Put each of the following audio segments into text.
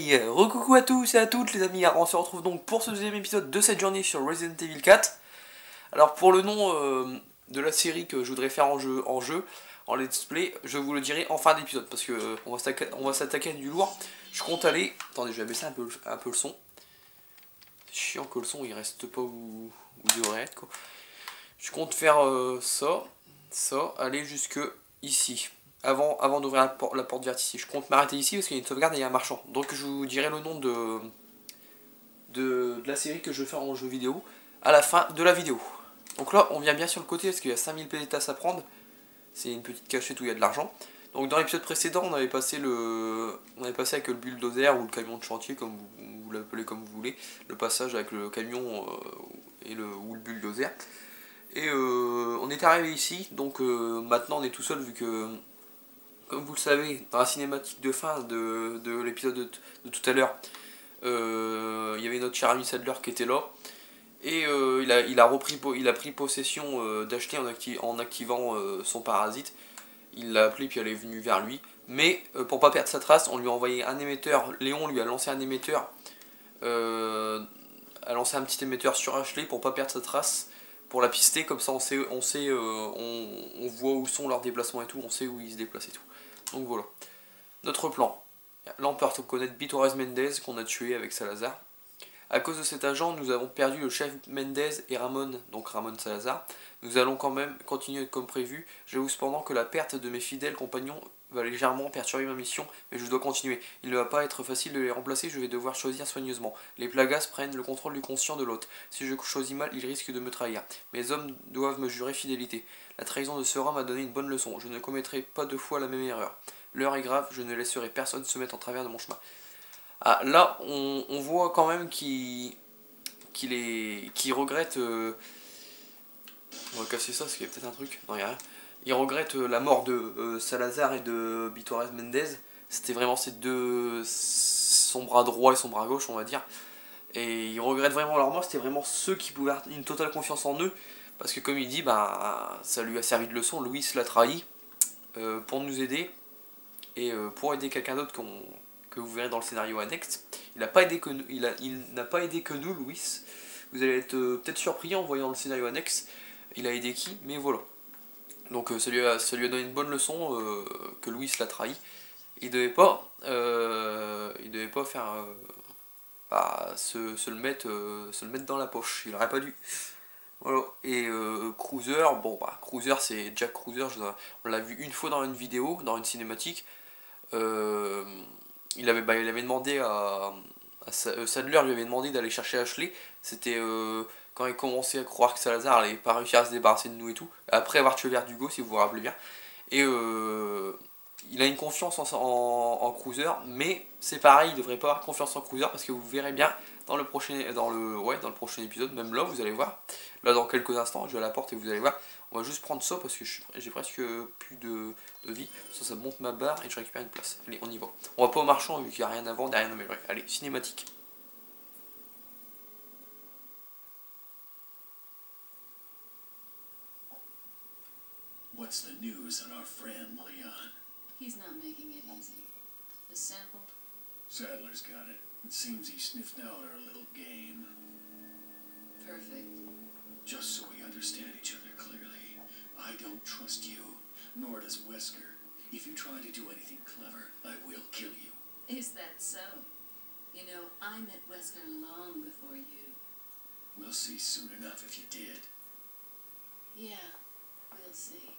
Et recoucou à tous et à toutes les amis, on se retrouve donc pour ce deuxième épisode de cette journée sur Resident Evil 4. Alors pour le nom de la série que je voudrais faire en let's play, je vous le dirai en fin d'épisode parce que on va s'attaquer à du lourd. Je compte aller, attendez je vais baisser un peu le son. C'est chiant que le son il reste pas où il devrait être quoi. Je compte faire ça, aller jusque ici. Avant d'ouvrir la porte verte ici. Je compte m'arrêter ici parce qu'il y a une sauvegarde et il y a un marchand. Donc je vous dirai le nom de la série que je vais faire en jeu vidéo à la fin de la vidéo. Donc là on vient bien sur le côté parce qu'il y a 5000 pétas à prendre. C'est une petite cachette où il y a de l'argent. Donc dans l'épisode précédent on avait passé avec le bulldozer ou le camion de chantier comme vous l'appelez comme vous voulez. Le passage avec le camion ou le bulldozer. Et on est arrivé ici, donc maintenant on est tout seul vu que, comme vous le savez, dans la cinématique de fin de l'épisode de tout à l'heure, il y avait notre cher ami Sadler qui était là. Et il a pris possession d'acheter en activant son parasite. Il l'a appelé puis elle est venue vers lui. Mais pour pas perdre sa trace, on lui a envoyé un émetteur. Léon lui a lancé un émetteur. A lancé un petit émetteur sur Ashley pour pas perdre sa trace. Pour la pister, comme ça on voit où sont leurs déplacements et tout, on sait où ils se déplacent et tout. Donc voilà. Notre plan. Là on peut reconnaître Torres Mendez qu'on a tué avec Salazar. À cause de cet agent, nous avons perdu le chef Mendez et Ramon, donc Ramon Salazar. Nous allons quand même continuer comme prévu. J'avoue cependant que la perte de mes fidèles compagnons va légèrement perturber ma mission, mais je dois continuer. Il ne va pas être facile de les remplacer, je vais devoir choisir soigneusement. Les plagas prennent le contrôle du conscient de l'hôte. Si je choisis mal, ils risquent de me trahir. Mes hommes doivent me jurer fidélité. La trahison de ce homme m'a donné une bonne leçon. Je ne commettrai pas deux fois la même erreur. L'heure est grave, je ne laisserai personne se mettre en travers de mon chemin. Ah, là, on voit quand même qu'il regrette... On va casser ça parce qu'il y a peut-être un truc. Non, il n'y a rien. Il regrette la mort de Salazar et de Torres Mendez. C'était vraiment son bras droit et son bras gauche, on va dire. Et il regrette vraiment leur mort. C'était vraiment ceux qui pouvaient avoir une totale confiance en eux. Parce que comme il dit, bah, ça lui a servi de leçon. Louis l'a trahi pour nous aider. Et pour aider quelqu'un d'autre que vous verrez dans le scénario annexe. Il n'a pas aidé que nous, Louis. Vous allez être peut-être surpris en voyant le scénario annexe. Il a aidé qui, mais voilà. Donc ça lui a donné une bonne leçon que Louis l'a trahi. Il devait pas faire se le mettre dans la poche. Il aurait pas dû. Voilà. Et Cruiser, bon bah Cruiser c'est Jack Cruiser. On l'a vu une fois dans une vidéo, dans une cinématique. Il avait demandé Sadler lui avait demandé d'aller chercher Ashley. C'était quand il commençait à croire que Salazar n'allait pas réussir à se débarrasser de nous et tout. Après avoir tué Verdugo, si vous vous rappelez bien. Et il a une confiance en Cruiser, mais c'est pareil, il devrait pas avoir confiance en Cruiser parce que vous verrez bien dans le prochain épisode, même là vous allez voir. Là dans quelques instants, je vais à la porte et vous allez voir. On va juste prendre ça parce que j'ai presque plus de vie. Ça monte ma barre et je récupère une place. Allez, on y va. On va pas au marchand vu qu'il n'y a rien avant, derrière nos murs. Allez, cinématique. What's the news on our friend, Leon? He's not making it easy. The sample? Sadler's got it. It seems he sniffed out our little game. Perfect. Just so we understand each other clearly, I don't trust you, nor does Wesker. If you try to do anything clever, I will kill you. Is that so? You know, I met Wesker long before you. We'll see soon enough if you did. Yeah, we'll see.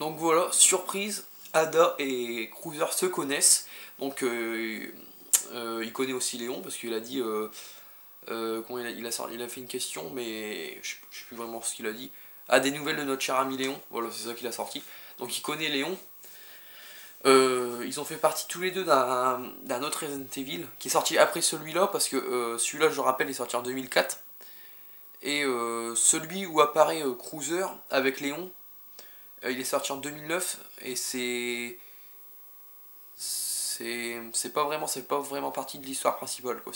Donc voilà, surprise, Ada et Cruiser se connaissent. Donc il connaît aussi Léon parce qu'il a dit... il a fait une question, mais je sais plus vraiment ce qu'il a dit. Ah, des nouvelles de notre cher ami Léon. Voilà, c'est ça qu'il a sorti. Donc il connaît Léon. Ils ont fait partie tous les deux d'un autre Resident Evil qui est sorti après celui-là parce que celui-là, je le rappelle, est sorti en 2004. Et celui où apparaît Cruiser avec Léon, il est sorti en 2009 et c'est pas vraiment partie de l'histoire principale quoi.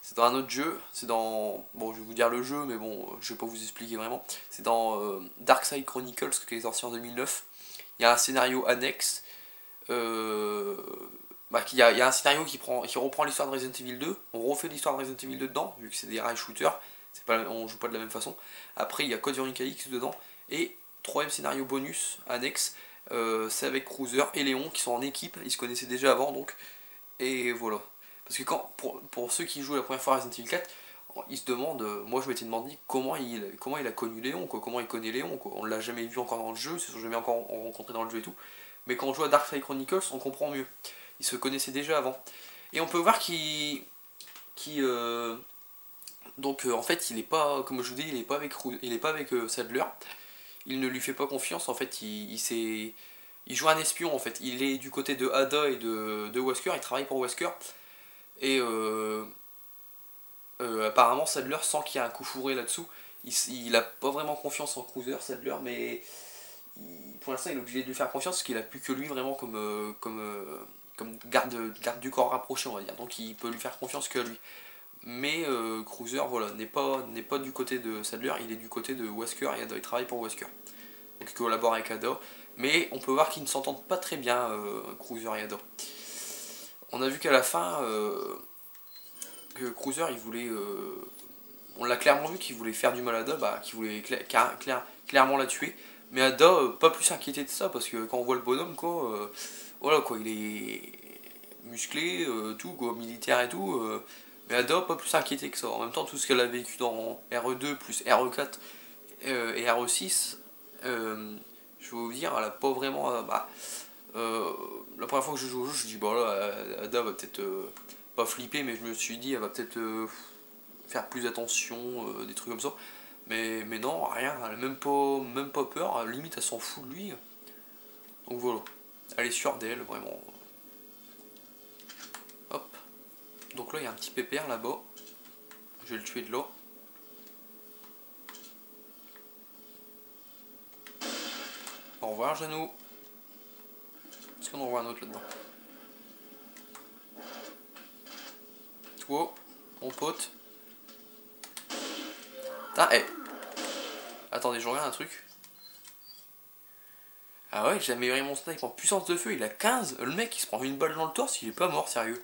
C'est dans un autre jeu, c'est dans... Bon, je vais vous dire le jeu, mais bon, je vais pas vous expliquer vraiment. C'est dans Darkside Chronicles, qui est sorti en 2009. Il y a un scénario annexe. Il y a un scénario qui reprend l'histoire de Resident Evil 2. On refait l'histoire de Resident Evil 2 dedans, vu que c'est des rail shooters. On joue pas de la même façon. Après, il y a Code Veronica X dedans. Et troisième scénario bonus, annexe, c'est avec Cruiser et Léon, qui sont en équipe. Ils se connaissaient déjà avant, donc. Et voilà. Parce que pour ceux qui jouent la première fois à Resident Evil 4, ils se demandent, moi je m'étais demandé comment il a connu Léon, quoi, comment il connaît Léon, quoi. On l'a jamais vu encore dans le jeu, c'est jamais encore rencontré dans le jeu et tout. Mais quand on joue à Darkside Chronicles, on comprend mieux. Ils se connaissaient déjà avant. Et on peut voir en fait, il est pas, comme je vous dis, il est pas avec Sadler. Il ne lui fait pas confiance. En fait, il joue un espion. En fait, il est du côté de Ada et de Wesker. Il travaille pour Wesker. Et apparemment, Sadler sent qu'il y a un coup fourré là-dessous. Il a pas vraiment confiance en Cruiser, Sadler, mais pour l'instant, il est obligé de lui faire confiance parce qu'il a plus que lui vraiment comme garde du corps rapproché, on va dire. Donc, il peut lui faire confiance que lui. Mais Cruiser, voilà, n'est pas du côté de Sadler, il est du côté de Wesker et Ada. Il travaille pour Wesker. Donc, il collabore avec Ada. Mais on peut voir qu'ils ne s'entendent pas très bien, Cruiser et Ada. On a vu qu'à la fin, que Cruiser, il voulait... on l'a clairement vu qu'il voulait faire du mal à Ada, qu'il voulait clairement la tuer. Mais Ada, pas plus inquiété de ça, parce que quand on voit le bonhomme, quoi, voilà, quoi, il est musclé, tout, quoi, militaire et tout. Mais Ada, pas plus inquiété que ça. En même temps, tout ce qu'elle a vécu dans RE2 plus RE4 et RE6, je vais vous dire, elle a pas vraiment... la première fois que je joue au jeu, je dis, bon là, Ada va peut-être pas flipper, mais je me suis dit, elle va peut-être faire plus attention, des trucs comme ça. Mais non, rien, elle a même pas peur, limite elle s'en fout de lui. Donc voilà, elle est sûre d'elle, vraiment. Hop. Donc là, il y a un petit pépère là-bas. Je vais le tuer de là. Au revoir, Jeannot. Est-ce qu'on en voit un autre là-dedans? Toi, mon pote. Putain, attendez, je regarde un truc. Ah ouais, j'ai amélioré mon snipe en puissance de feu, il a 15. Le mec, il se prend une balle dans le torse, il est pas mort, sérieux.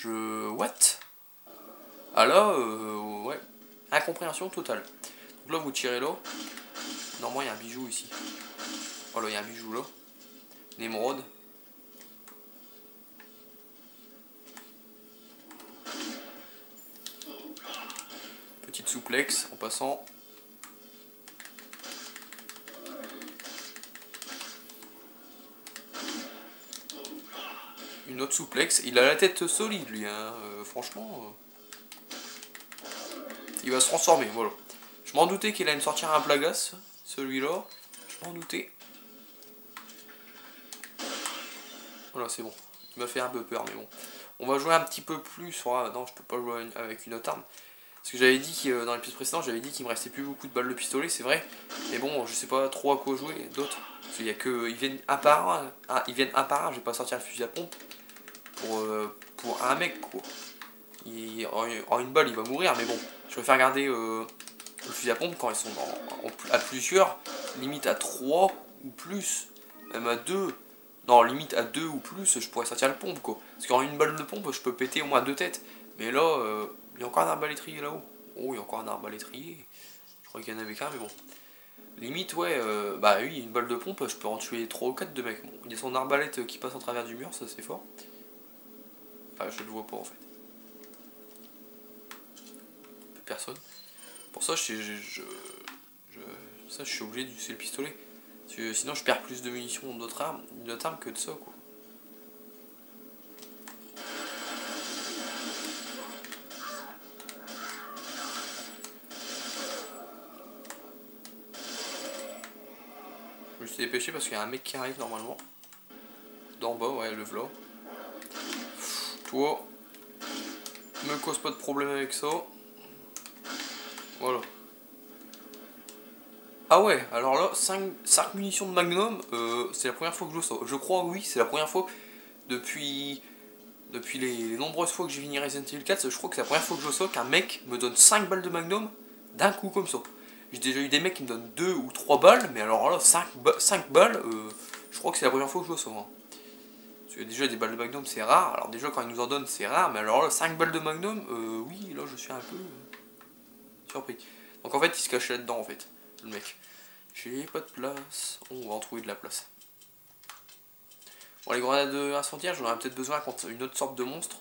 What? Ah là, ouais. Incompréhension totale. Donc là, vous tirez là. Normalement, il y a un bijou ici. Voilà, il y a un bijou là. Une émeraude. Petite souplex en passant. Une autre souplex. Il a la tête solide, lui, hein. Franchement. Il va se transformer, voilà. Je m'en doutais qu'il allait me sortir un Plagas, celui-là. Je m'en doutais. Voilà, c'est bon. Il m'a fait un peu peur, mais bon. On va jouer un petit peu plus sur... non, je peux pas jouer avec une autre arme. Parce que j'avais dit que dans l'épisode précédent, j'avais dit qu'il me restait plus beaucoup de balles de pistolet, c'est vrai. Mais bon, je sais pas trop à quoi jouer d'autres. Parce qu'il y a que... Ils viennent un par un. Ils viennent un par un, je vais pas sortir le fusil à pompe. Pour un mec, quoi. En une balle, il va mourir, mais bon. Je préfère garder le fusil à pompe quand ils sont à plusieurs. Limite à 3 ou plus. Même à 2. Non, limite à 2 ou plus, je pourrais sortir le pompe, quoi. Parce qu'en une balle de pompe, je peux péter au moins 2 têtes. Mais là, il y a encore un arbalétrier là-haut. Oh, il y a encore un arbalétrier. Je crois qu'il y en avait qu'un, mais bon. Limite, ouais, oui, une balle de pompe, je peux en tuer 3 ou 4 de mecs. Bon, il y a son arbalète qui passe en travers du mur, ça c'est fort. Enfin, je le vois pas en fait. Personne. Pour ça, je suis obligé d'utiliser le pistolet. Parce que sinon, je perds plus de munitions d'autres armes que de ça, quoi. Je me suis dépêché parce qu'il y a un mec qui arrive normalement. D'en bas, ouais, le v'là. Toi, me cause pas de problème avec ça. Voilà. Ah ouais, alors là, 5 munitions de magnum, c'est la première fois que je joue ça. Je crois, oui, c'est la première fois depuis depuis les nombreuses fois que j'ai fini Resident Evil 4, je crois que c'est la première fois que je sens qu'un mec me donne 5 balles de magnum d'un coup comme ça. J'ai déjà eu des mecs qui me donnent 2 ou 3 balles, mais alors là, 5 balles, je crois que c'est la première fois que je le sens. Hein. Parce que déjà des balles de magnum c'est rare, alors déjà quand ils nous en donnent c'est rare, mais alors là, 5 balles de magnum, oui, là je suis un peu surpris. Donc en fait, il se cachait là-dedans en fait, le mec. J'ai pas de place, on va en trouver de la place. Bon, les grenades incendiaires, j'en aurais peut-être besoin contre une autre sorte de monstre.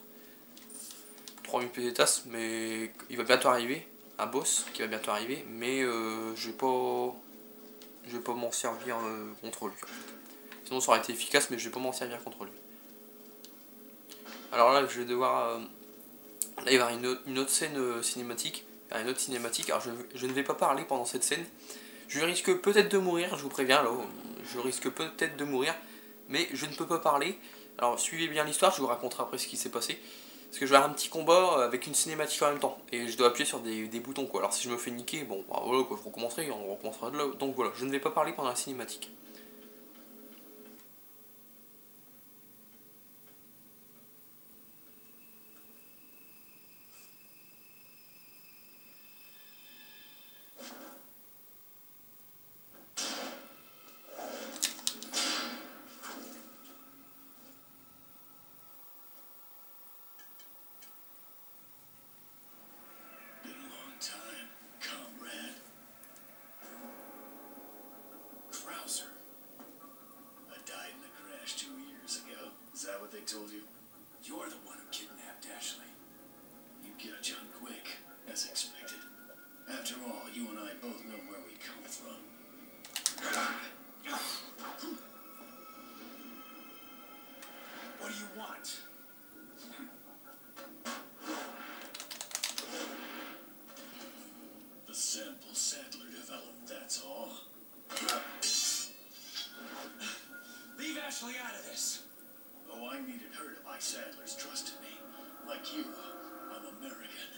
3000 pesetas, mais il va bientôt arriver. Un boss qui va bientôt arriver, mais je vais pas m'en servir contre lui. Sinon ça aurait été efficace, mais je vais pas m'en servir contre lui. Alors là, je vais devoir... là, il va y avoir une autre scène cinématique. Une autre cinématique. Alors je ne vais pas parler pendant cette scène. Je risque peut-être de mourir, je vous préviens là. Je risque peut-être de mourir. Mais je ne peux pas parler. Alors suivez bien l'histoire, je vous raconterai après ce qui s'est passé. Parce que je vais avoir un petit combat avec une cinématique en même temps. Et je dois appuyer sur des boutons quoi. Alors si je me fais niquer, bon bah, voilà quoi, je recommencerai, on recommencera de là. Donc voilà, je ne vais pas parler pendant la cinématique. They told you? You're the one who kidnapped Ashley. You got John quick, as expected. After all, you and I both know where we come from. What do you want? The sample Sadler developed, that's all. Leave Ashley out of this. Oh, I needed her to buy Sadler's trust in me. Like you, I'm American.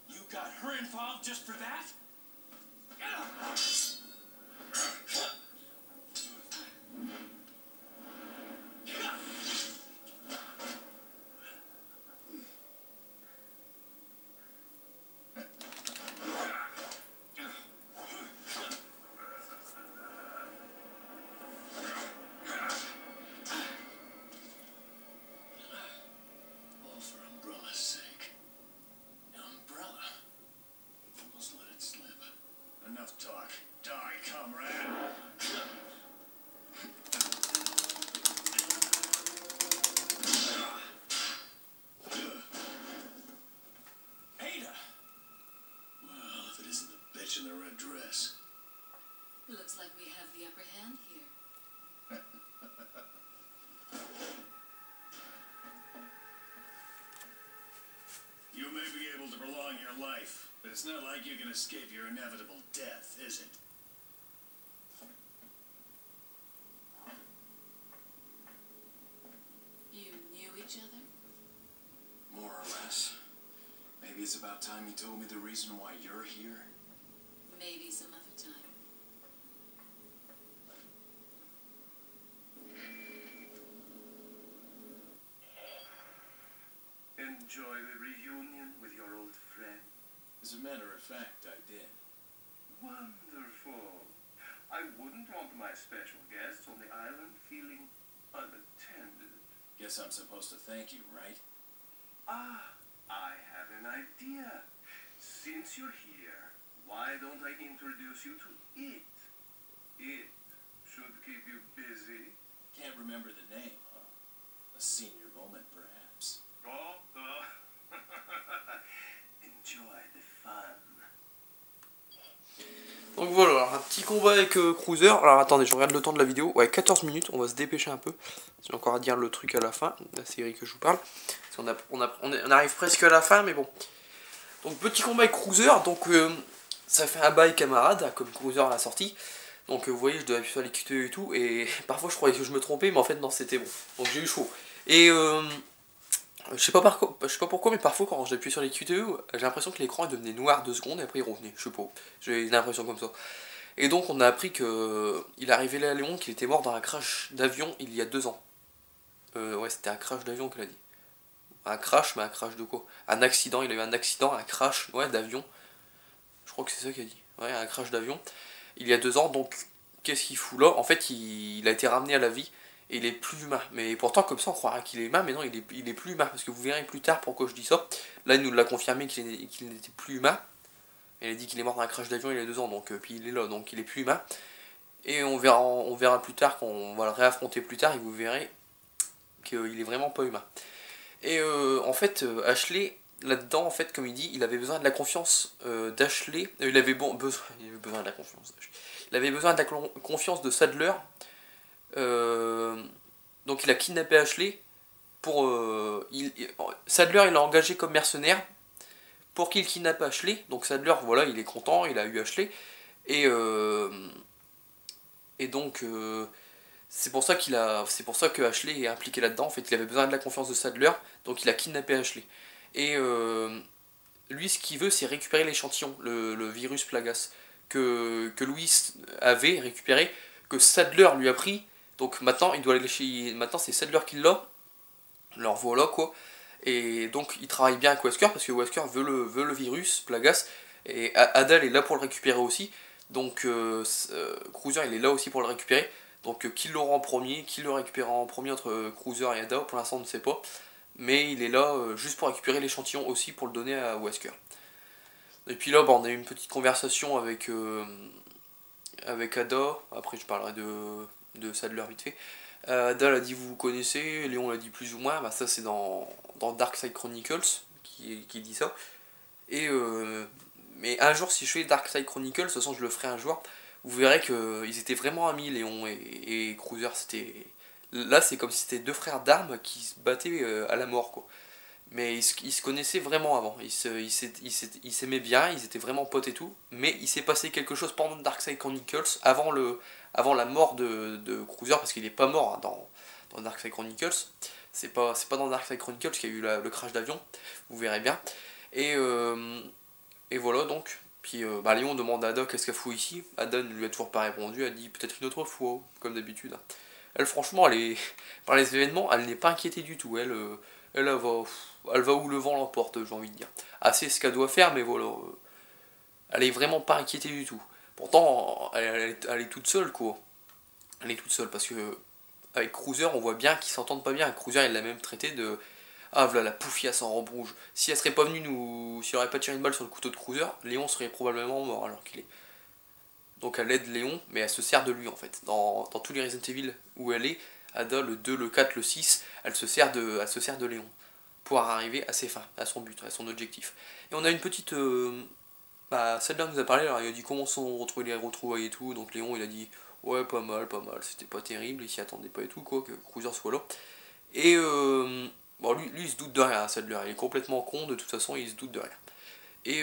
You got her involved just for that? Enough talk. Die, comrade. Ada! Well, if it isn't the bitch in the red dress. Looks like we have the upper hand here. You may be able to prolong your life, but it's not like you can escape your inevitable death, is it? You knew each other? More or less. Maybe it's about time you told me the reason why you're here. Maybe some other time. Enjoy the reunion with your old friend? As a matter of fact, I did. Wonderful. I wouldn't want my special guests on the island feeling unattended. Guess I'm supposed to thank you, right? Ah, I have an idea. Since you're here, why don't I introduce you to it? It should keep you busy. Can't remember the name, huh? A senior moment, perhaps. Oh, enjoy the fun. Donc voilà, alors un petit combat avec Cruiser. Alors attendez, je regarde le temps de la vidéo. Ouais, 14 minutes, on va se dépêcher un peu. J'ai encore à dire le truc à la fin, la série que je vous parle. Parce on arrive presque à la fin, mais bon. Donc petit combat avec Cruiser, donc ça fait un bail camarade, comme Cruiser à la sortie. Donc vous voyez, je dois appuyer sur les QTE et tout. Et parfois je croyais que je me trompais, mais en fait non, c'était bon. Donc j'ai eu chaud. Et Je sais pas pourquoi, mais parfois quand j'appuie sur les QTE, j'ai l'impression que l'écran il devenait noir 2 secondes et après il revenait. Je sais pas. J'ai une impression comme ça. Et donc on a appris que il a révélé à Léon qu'il était mort dans un crash d'avion il y a 2 ans. Ouais, c'était un crash d'avion qu'il a dit. Un crash, mais un crash de quoi? Un accident, il a eu un accident, un crash, ouais, d'avion. Je crois que c'est ça qu'il a dit. Ouais, un crash d'avion. Il y a 2 ans, donc qu'est-ce qu'il fout là? En fait, il a été ramené à la vie et il est plus humain. Mais pourtant, comme ça, on croirait qu'il est humain, mais non, il est plus humain. Parce que vous verrez plus tard pourquoi je dis ça. Là, il nous l'a confirmé qu'il n'était plus humain. Il a dit qu'il est mort dans un crash d'avion il y a 2 ans, donc puis il est là, donc il est plus humain. Et on verra plus tard, quand on va le réaffronter plus tard, et vous verrez qu'il est vraiment pas humain. Et en fait, Ashley, là-dedans, en fait, comme il dit, il avait besoin de la confiance d'Ashley. Il avait besoin de la confiance d'Ashley. Il avait besoin de la confiance de Sadler. Donc il a kidnappé Ashley pour... Sadler, il l'a engagé comme mercenaire pour qu'il kidnappe Ashley. Donc Sadler, voilà, il est content, il a eu Ashley. Et donc... c'est pour ça que Ashley est impliqué là-dedans. En fait, il avait besoin de la confiance de Sadler, donc il a kidnappé Ashley. Et lui, ce qu'il veut, c'est récupérer l'échantillon, le virus Plagas, que Louis avait récupéré, que Sadler lui a pris. Donc maintenant, il doit aller chez. Maintenant, c'est Sadler qui l'a. Alors voilà quoi. Et donc, il travaille bien avec Wesker parce que Wesker veut le virus Plagas. Et Adal est là pour le récupérer aussi. Donc, Cruiser, il est là aussi pour le récupérer. Donc qui l'aura en premier, qui le récupérera en premier entre Cruiser et Ada, pour l'instant on ne sait pas. Mais il est là juste pour récupérer l'échantillon aussi pour le donner à Wesker. Et puis là on a eu une petite conversation avec Ada, après je parlerai de Sadler vite fait. Ada l'a dit vous connaissez, Léon l'a dit plus ou moins, bah, ça c'est dans Dark Side Chronicles qui dit ça. Et mais un jour si je fais Dark Side Chronicles, de toute façon je le ferai un jour, vous verrez qu'ils étaient vraiment amis, Léon et Cruiser. Là, c'est comme si c'était 2 frères d'armes qui se battaient à la mort, quoi. Mais ils se connaissaient vraiment avant. Ils s'aimaient bien, ils étaient vraiment potes et tout. Mais il s'est passé quelque chose pendant Darkside Chronicles, avant la mort de Cruiser, parce qu'il n'est pas mort hein, dans Darkside Chronicles. C'est pas dans Darkside Chronicles qu'il y a eu le crash d'avion. Vous verrez bien. Et voilà donc. Puis Léon demande à Ada qu'est-ce qu'elle fout ici. Ada ne lui a toujours pas répondu, elle dit peut-être une autre fois, comme d'habitude. Elle franchement, par les événements, elle n'est pas inquiétée du tout. Elle va où le vent l'emporte, j'ai envie de dire. C'est ce qu'elle doit faire, mais voilà. Elle est vraiment pas inquiétée du tout. Pourtant, elle est toute seule, quoi. Elle est toute seule, parce que avec Cruiser, on voit bien qu'ils s'entendent pas bien. Cruiser, il l'a même traité de... Ah voilà la poufiasse en robe rouge. Si elle serait pas venue si elle aurait pas tiré une balle sur le couteau de Cruiser, Léon serait probablement mort alors qu'il est. Donc elle aide Léon, mais elle se sert de lui en fait. Dans tous les Resident Evil où elle est, Ada, le 2, le 4, le 6, elle se sert de Léon. Pour arriver à ses fins, à son but, à son objectif. Et on a une petite... Sadler nous a parlé, alors il a dit comment sont retrouvés les retrouvailles et tout, donc Léon il a dit ouais pas mal, c'était pas terrible, il s'y attendait pas et tout, quoi, que Cruiser soit là. Et bon, lui il se doute de rien, Sadler, il est complètement con, de toute façon il se doute de rien. Et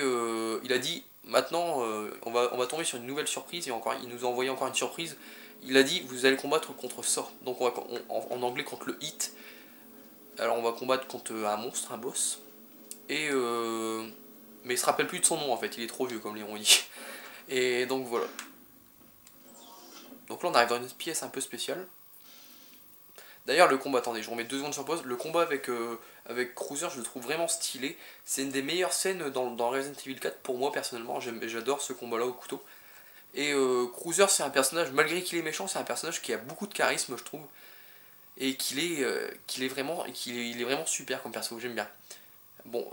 il a dit, maintenant on va tomber sur une nouvelle surprise, et il nous a envoyé encore une surprise. Il a dit, vous allez combattre contre ça, donc en anglais contre le Hit. Alors on va combattre contre un monstre, un boss. Et mais il se rappelle plus de son nom en fait, il est trop vieux comme Léon dit. Et donc voilà. Donc là on arrive dans une pièce un peu spéciale. D'ailleurs le combat, attendez, je remets 2 secondes sur pause. Le combat avec Cruiser, je le trouve vraiment stylé. C'est une des meilleures scènes dans Resident Evil 4 pour moi personnellement. J'adore ce combat là au couteau. Et Cruiser c'est un personnage, malgré qu'il est méchant, c'est un personnage qui a beaucoup de charisme je trouve. Et qu'il est vraiment super comme perso, j'aime bien. Bon,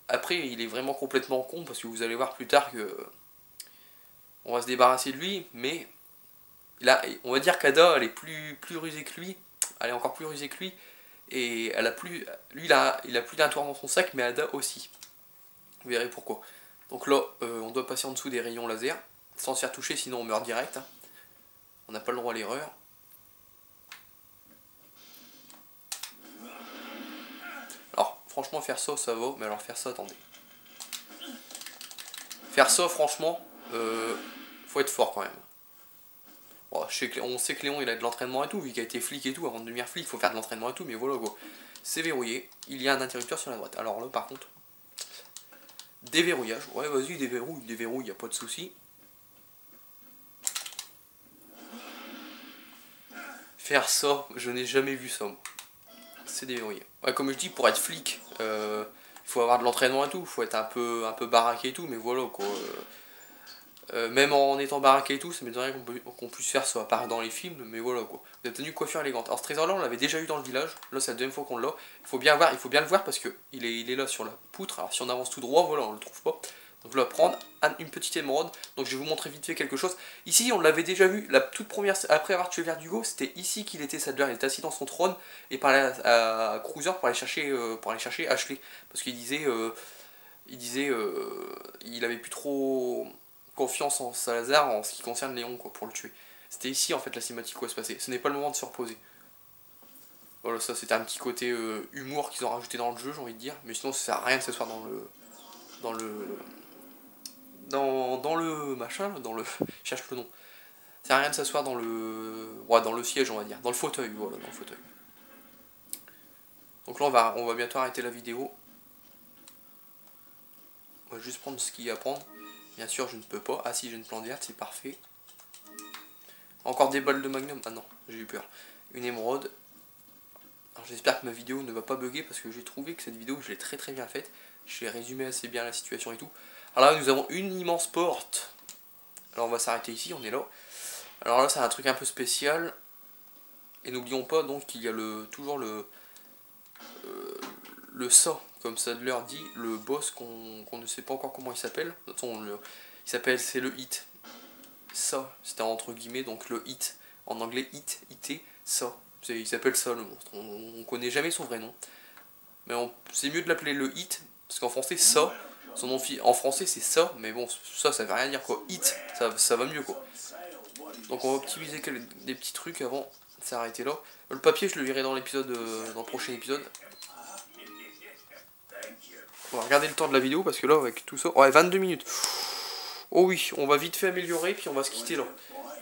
après il est vraiment complètement con parce que vous allez voir plus tard que on va se débarrasser de lui, mais là, on va dire qu'Ada elle est plus rusée que lui, elle est encore plus rusée que lui, et elle a plus, lui il a plus d'un tour dans son sac, mais Ada aussi. Vous verrez pourquoi. Donc là, on doit passer en dessous des rayons laser, sans se faire toucher, sinon on meurt direct. Hein. On n'a pas le droit à l'erreur. Alors, franchement, faire ça, ça va, mais alors faire ça, attendez. Faire ça, franchement, faut être fort quand même. Bon, on sait que Léon il a de l'entraînement et tout, vu qu'il a été flic et tout, avant de devenir flic il faut faire de l'entraînement et tout, mais voilà quoi. C'est verrouillé, il y a un interrupteur sur la droite. Alors là par contre, déverrouillage, ouais vas-y déverrouille, y a pas de souci. Faire ça, je n'ai jamais vu ça. C'est déverrouillé. Ouais, comme je dis, pour être flic, il faut avoir de l'entraînement et tout, il faut être un peu baraqué et tout, mais voilà quoi. Même en étant baraqué et tout, ça m'étonnerait qu'on puisse faire ça, à part dans les films, mais voilà quoi. Vous avez tenu coiffure élégante. Alors ce trésor là on l'avait déjà eu dans le village, là c'est la deuxième fois qu'on l'a. Il faut bien le voir parce que il est là sur la poutre, alors si on avance tout droit, voilà, on le trouve pas. Donc là, prendre une petite émeraude, donc je vais vous montrer vite fait quelque chose. Ici on l'avait déjà vu, la toute première, après avoir tué Verdugo, c'était ici qu'il était Sadler, il était assis dans son trône, et parlait à Cruiser pour aller chercher Ashley. Parce qu'il disait, il avait plus trop confiance en Salazar en ce qui concerne Léon quoi, pour le tuer. C'était ici en fait la cinématique où elle se passait. Ce n'est pas le moment de se reposer. Voilà, ça c'était un petit côté humour qu'ils ont rajouté dans le jeu, j'ai envie de dire. Mais sinon ça sert à rien de s'asseoir dans le machin, je cherche le nom. Ça sert à rien de s'asseoir dans le siège on va dire, dans le fauteuil, voilà, dans le fauteuil. Donc là on va bientôt arrêter la vidéo. On va juste prendre ce qu'il y a à prendre. Bien sûr, je ne peux pas. Ah si, j'ai une plante verte, c'est parfait. Encore des balles de magnum. Ah non, j'ai eu peur. Une émeraude. Alors j'espère que ma vidéo ne va pas bugger parce que j'ai trouvé que cette vidéo, je l'ai très bien faite. J'ai résumé assez bien la situation et tout. Alors là, nous avons une immense porte. Alors on va s'arrêter ici, on est là. Alors là, c'est un truc un peu spécial. Et n'oublions pas donc qu'il y a toujours le ça, comme Sadler dit, le boss qu'on ne sait pas encore comment il s'appelle. C'est le hit. Ça, c'était entre guillemets, donc le hit. En anglais, it, ça. Il s'appelle ça le monstre. On connaît jamais son vrai nom. Mais c'est mieux de l'appeler le hit, parce qu'en français, ça, son nom en français c'est ça, mais bon, ça veut rien dire quoi. Hit, ça va mieux quoi. Donc on va optimiser des petits trucs avant de s'arrêter là. Le papier, je le lirai dans l'épisode, dans le prochain épisode. On va regarder le temps de la vidéo parce que là avec tout ça, ouais 22 minutes. Oh oui, on va vite fait améliorer puis on va se quitter là.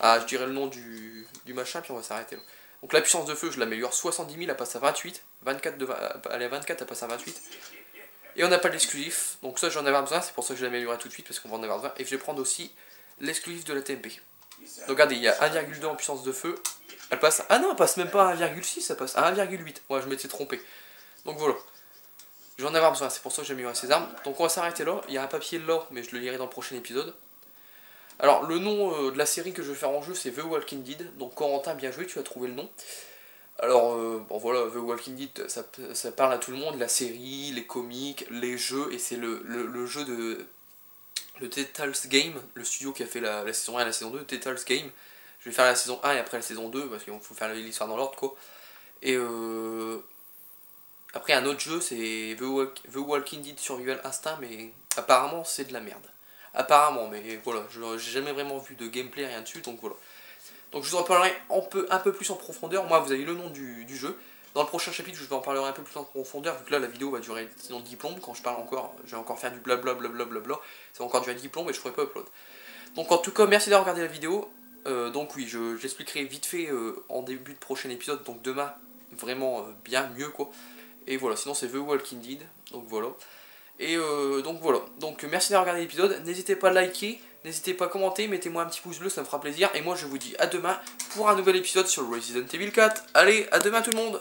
Ah je dirais le nom du machin puis on va s'arrêter là. Donc la puissance de feu je l'améliore 70 000, elle passe à 28. 24 elle est à 24, elle passe à 28. Et on n'a pas l'exclusif, donc ça j'en avais besoin, c'est pour ça que je l'améliorerai tout de suite parce qu'on va en avoir besoin. Et je vais prendre aussi l'exclusif de la TMP. Donc regardez, il y a 1,2 en puissance de feu. Elle passe, ah non elle passe même pas à 1,6, ça passe à 1,8. Ouais je m'étais trompé. Donc voilà. Je vais en avoir besoin, c'est pour ça que j'ai amélioré ces armes. Donc on va s'arrêter là, il y a un papier là, mais je le lirai dans le prochain épisode. Alors le nom de la série que je vais faire en jeu c'est The Walking Dead. Donc Corentin, bien joué, tu as trouvé le nom. Alors bon voilà, The Walking Dead, ça parle à tout le monde, la série, les comics, les jeux, et c'est le jeu de le Telltale Game, le studio qui a fait la saison 1 et la saison 2, Telltale Game. Je vais faire la saison 1 et après la saison 2, parce qu'il faut faire l'histoire dans l'ordre quoi. Et après un autre jeu c'est The Walking Dead Survival Instinct, mais apparemment c'est de la merde. Apparemment, mais voilà, j'ai jamais vraiment vu de gameplay, rien dessus, donc voilà. Donc je vous en parlerai un peu plus en profondeur. Moi vous avez le nom du jeu. Dans le prochain chapitre je vous en parlerai un peu plus en profondeur, vu que là la vidéo va durer sinon 10 plombes. Quand je parle encore, je vais encore faire du blabla, ça va encore durer 10 plombes et je pourrai pas upload. Donc en tout cas merci d'avoir regardé la vidéo. Donc oui, j'expliquerai vite fait en début de prochain épisode, donc demain, vraiment bien mieux quoi. Et voilà, sinon c'est The Walking Dead, donc voilà. Et donc voilà, donc merci d'avoir regardé l'épisode, n'hésitez pas à liker, n'hésitez pas à commenter, mettez-moi un petit pouce bleu, ça me fera plaisir. Et moi je vous dis à demain pour un nouvel épisode sur Resident Evil 4. Allez, à demain tout le monde.